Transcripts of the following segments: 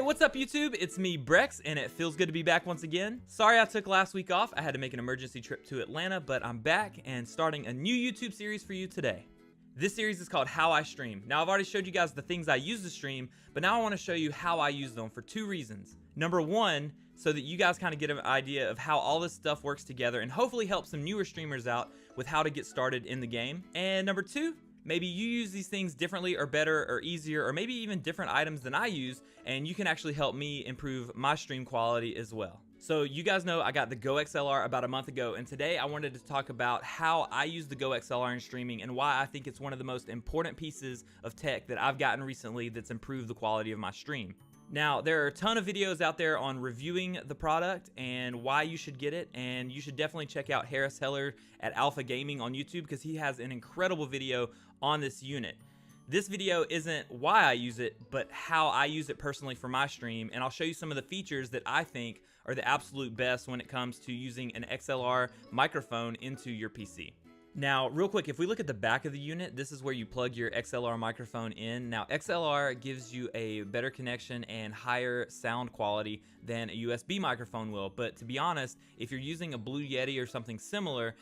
what's up YouTube? It's me, Brex, and it feels good to be back once again. Sorry I took last week off. I had to make an emergency trip to Atlanta, but I'm back and starting a new YouTube series for you today. This series is called How I Stream. Now, I've already showed you guys the things I use to stream, but now I want to show you how I use them for two reasons. Number one, so that you guys kind of get an idea of how all this stuff works together and hopefully help some newer streamers out with how to get started in the game. And number two, maybe you use these things differently or better or easier or maybe even different items than I use, and you can actually help me improve my stream quality as well. So you guys know I got the GoXLR about a month ago, and today I wanted to talk about how I use the GoXLR in streaming and why I think it's one of the most important pieces of tech that I've gotten recently that's improved the quality of my stream. Now, there are a ton of videos out there on reviewing the product and why you should get it, and you should definitely check out Harris Heller at Alpha Gaming on YouTube because he has an incredible video on this unit. This video isn't why I use it, but how I use it personally for my stream, and I'll show you some of the features that I think are the absolute best when it comes to using an XLR microphone into your PC. Now, real quick, if we look at the back of the unit, this is where you plug your XLR microphone in. Now, XLR gives you a better connection and higher sound quality than a USB microphone will, but to be honest, if you're using a Blue Yeti or something similar,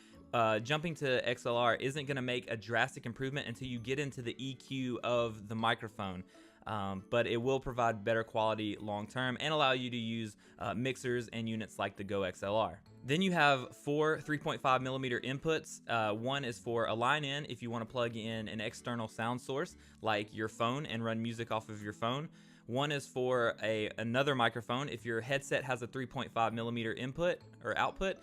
jumping to XLR isn't going to make a drastic improvement until you get into the EQ of the microphone. But it will provide better quality long term and allow you to use mixers and units like the GoXLR. Then you have four 3.5mm inputs. One is for a line in if you want to plug in an external sound source like your phone and run music off of your phone. One is for another microphone. If your headset has a 3.5mm input or output,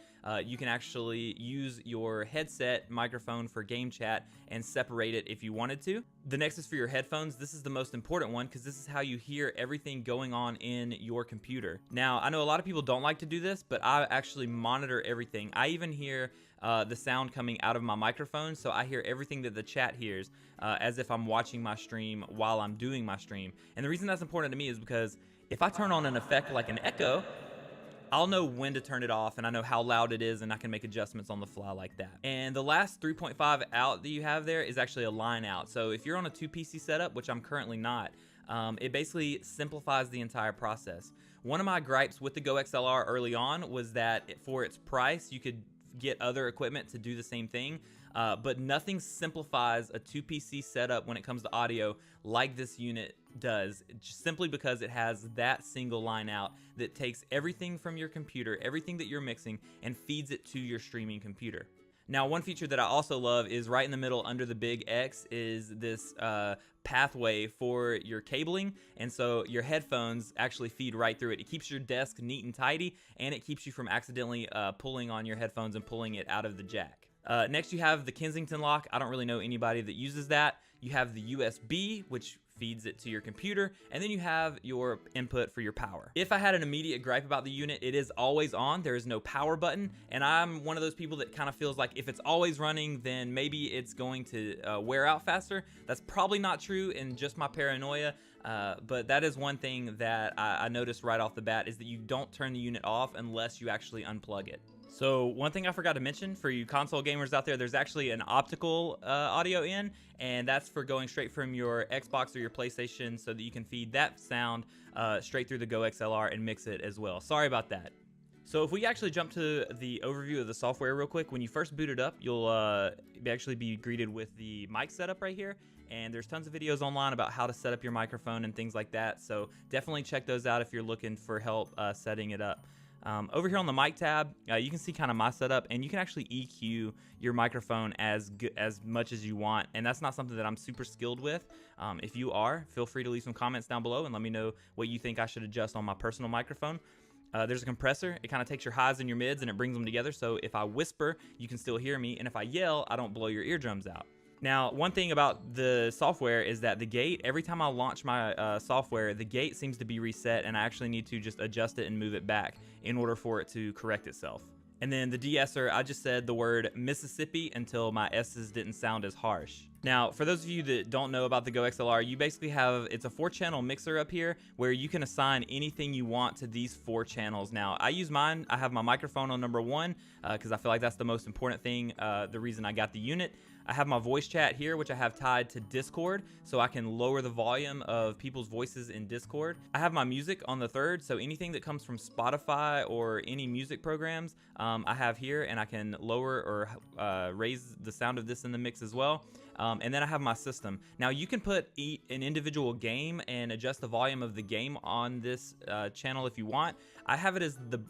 you can actually use your headset microphone for game chat and separate it if you wanted to. The next is for your headphones. This is the most important one because this is how you hear everything going on in your computer. Now, I know a lot of people don't like to do this, but I actually monitor everything. I even hear the sound coming out of my microphone, so I hear everything that the chat hears as if I'm watching my stream while I'm doing my stream. And the reason that's important to me is because if I turn on an effect like an echo, I'll know when to turn it off, and I know how loud it is, and I can make adjustments on the fly like that. And the last 3.5 out that you have there is actually a line out. So if you're on a 2PC setup, which I'm currently not, it basically simplifies the entire process. One of my gripes with the GoXLR early on was that for its price, you could get other equipment to do the same thing, but nothing simplifies a 2PC setup when it comes to audio like this unit does, simply because it has that single line out that takes everything from your computer, everything that you're mixing, and feeds it to your streaming computer. Now, one feature that I also love is right in the middle under the big X is this pathway for your cabling, and so your headphones actually feed right through it. It keeps your desk neat and tidy, and it keeps you from accidentally pulling on your headphones and pulling it out of the jack. Next, you have the Kensington Lock. I don't really know anybody that uses that. You have the USB, which feeds it to your computer, and then you have your input for your power. If I had an immediate gripe about the unit, it is always on. There is no power button, and I'm one of those people that kind of feels like if it's always running, then maybe it's going to wear out faster. That's probably not true in just my paranoia, but that is one thing that I noticed right off the bat is that you don't turn the unit off unless you actually unplug it. So one thing I forgot to mention for you console gamers out there, there's actually an optical audio in, and that's for going straight from your Xbox or your PlayStation so that you can feed that sound straight through the GoXLR and mix it as well. Sorry about that. So if we actually jump to the overview of the software real quick, when you first boot it up, you'll actually be greeted with the mic setup right here. And there's tons of videos online about how to set up your microphone and things like that. So definitely check those out if you're looking for help setting it up. Over here on the mic tab, you can see kind of my setup, and you can actually EQ your microphone as much as you want, and that's not something that I'm super skilled with. If you are, feel free to leave some comments down below and let me know what you think I should adjust on my personal microphone. There's a compressor. It kind of takes your highs and your mids and it brings them together, so if I whisper, you can still hear me, and if I yell, I don't blow your eardrums out. Now, one thing about the software is that the gate, every time I launch my software, the gate seems to be reset, and I actually need to just adjust it and move it back in order for it to correct itself. And then the de-esser, I just said the word Mississippi until my S's didn't sound as harsh. Now, for those of you that don't know about the GoXLR, you basically have, it's a 4-channel mixer up here where you can assign anything you want to these 4 channels. Now, I use mine. I have my microphone on number 1 because I feel like that's the most important thing, the reason I got the unit. I have my voice chat here, which I have tied to Discord, so I can lower the volume of people's voices in Discord. I have my music on the 3rd, so anything that comes from Spotify or any music programs, I have here, and I can lower or raise the sound of this in the mix as well. And then I have my system. Now you can put an individual game and adjust the volume of the game on this channel if you want. I have it as the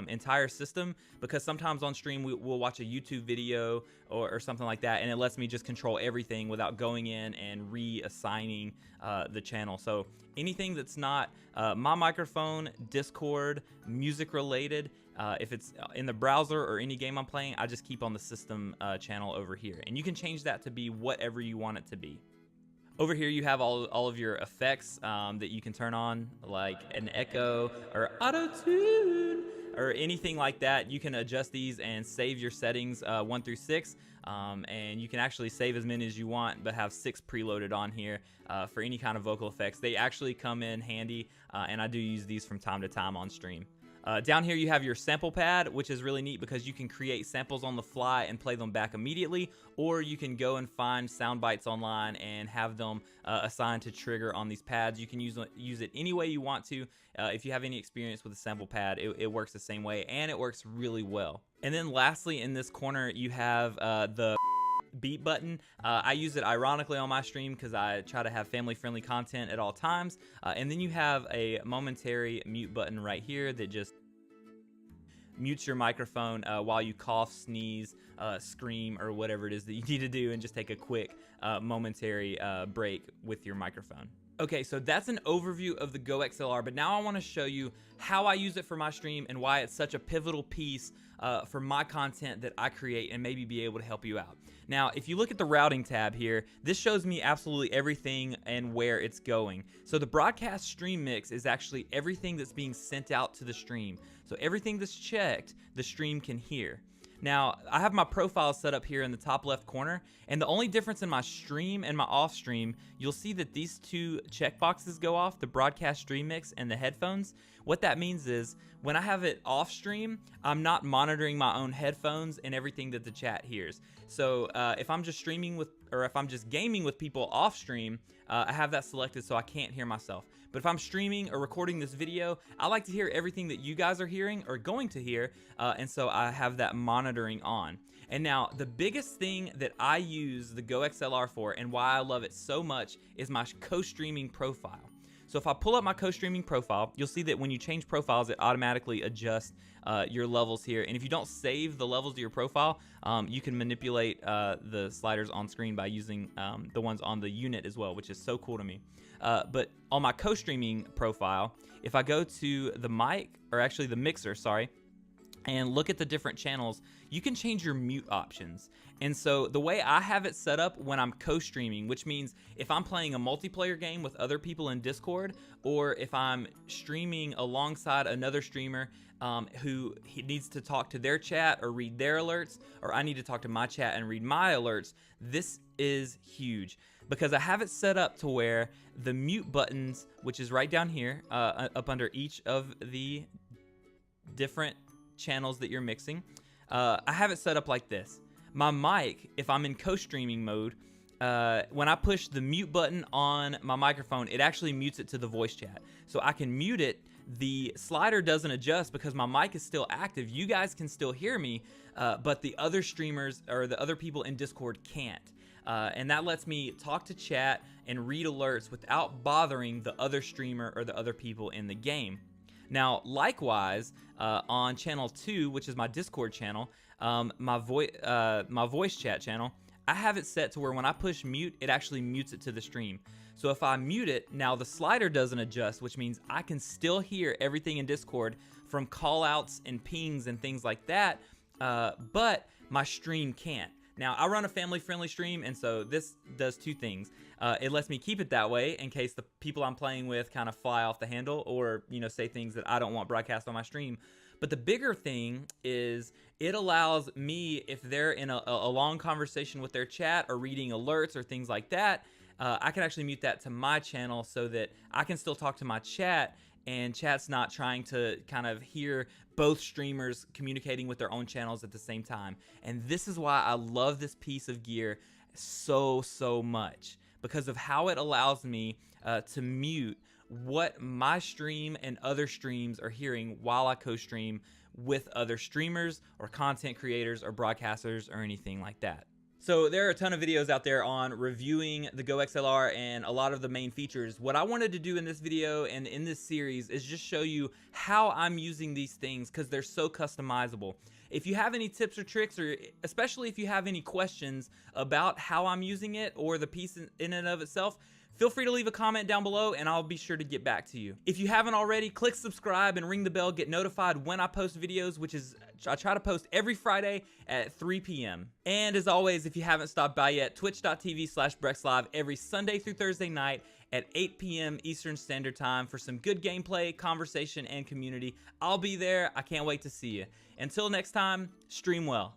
entire system because sometimes on stream we'll watch a YouTube video or something like that, and it lets me just control everything without going in and reassigning the channel. So anything that's not my microphone, Discord, music related, if it's in the browser or any game I'm playing, I just keep on the system channel over here. And you can change that to be whatever you want it to be. Over here you have all of your effects that you can turn on, like an echo or auto-tune or anything like that. You can adjust these and save your settings 1 through 6. And you can actually save as many as you want, but have 6 preloaded on here for any kind of vocal effects. They actually come in handy, and I do use these from time to time on stream. Down here you have your sample pad, which is really neat because you can create samples on the fly and play them back immediately, or you can go and find sound bites online and have them assigned to trigger on these pads. You can use it any way you want to. If you have any experience with a sample pad, it works the same way, and it works really well. And then lastly, in this corner you have the beat button. I use it ironically on my stream because I try to have family-friendly content at all times. And then you have a momentary mute button right here that just mutes your microphone while you cough, sneeze, scream, or whatever it is that you need to do, and just take a quick momentary break with your microphone. Okay, so that's an overview of the GoXLR, but now I want to show you how I use it for my stream and why it's such a pivotal piece for my content that I create and maybe be able to help you out. Now, if you look at the routing tab here, this shows me absolutely everything and where it's going. So the broadcast stream mix is actually everything that's being sent out to the stream. So everything that's checked, the stream can hear. Now, I have my profile set up here in the top left corner, and the only difference in my stream and my off stream, you'll see that these 2 checkboxes go off, the broadcast stream mix and the headphones. What that means is when I have it off stream, I'm not monitoring my own headphones and everything that the chat hears. So if I'm just streaming with, or if I'm just gaming with people off stream, I have that selected so I can't hear myself. But if I'm streaming or recording this video, I like to hear everything that you guys are hearing or going to hear, and so I have that monitoring on. And now the biggest thing that I use the GoXLR for and why I love it so much is my co-streaming profile. So if I pull up my co-streaming profile, you'll see that when you change profiles, it automatically adjusts your levels here. And if you don't save the levels to your profile, you can manipulate the sliders on screen by using the ones on the unit as well, which is so cool to me. But on my co-streaming profile, if I go to the mic, or actually the mixer, sorry, and look at the different channels, you can change your mute options. And so the way I have it set up when I'm co-streaming, which means if I'm playing a multiplayer game with other people in Discord, or if I'm streaming alongside another streamer who needs to talk to their chat or read their alerts, or I need to talk to my chat and read my alerts, this is huge because I have it set up to where the mute buttons, which is right down here, up under each of the different channels that you're mixing, I have it set up like this. My mic, if I'm in co-streaming mode, when I push the mute button on my microphone, it actually mutes it to the voice chat. So I can mute it. The slider doesn't adjust because my mic is still active. You guys can still hear me, but the other streamers or the other people in Discord can't. And that lets me talk to chat and read alerts without bothering the other streamer or the other people in the game. Now, likewise, on channel 2, which is my Discord channel, my voice chat channel, I have it set to where when I push mute, it actually mutes it to the stream. So if I mute it, now the slider doesn't adjust, which means I can still hear everything in Discord from callouts and pings and things like that, but my stream can't. Now, I run a family-friendly stream, and so this does 2 things. It lets me keep it that way in case the people I'm playing with kind of fly off the handle or, you know, say things that I don't want broadcast on my stream. But the bigger thing is it allows me, if they're in a long conversation with their chat or reading alerts or things like that, I can actually mute that to my channel so that I can still talk to my chat, and chat's not trying to kind of hear both streamers communicating with their own channels at the same time. And this is why I love this piece of gear so much, because of how it allows me to mute what my stream and other streams are hearing while I co-stream with other streamers or content creators or broadcasters or anything like that. So there are a ton of videos out there on reviewing the GoXLR and a lot of the main features. What I wanted to do in this video and in this series is just show you how I'm using these things, because they're so customizable. If you have any tips or tricks, or especially if you have any questions about how I'm using it or the piece in and of itself, feel free to leave a comment down below and I'll be sure to get back to you. If you haven't already, click subscribe and ring the bell, get notified when I post videos, which is, I try to post every Friday at 3 p.m. And as always, if you haven't stopped by yet, twitch.tv/BrexLive every Sunday through Thursday night at 8 p.m. Eastern Standard Time for some good gameplay, conversation, and community. I'll be there. I can't wait to see you. Until next time, stream well.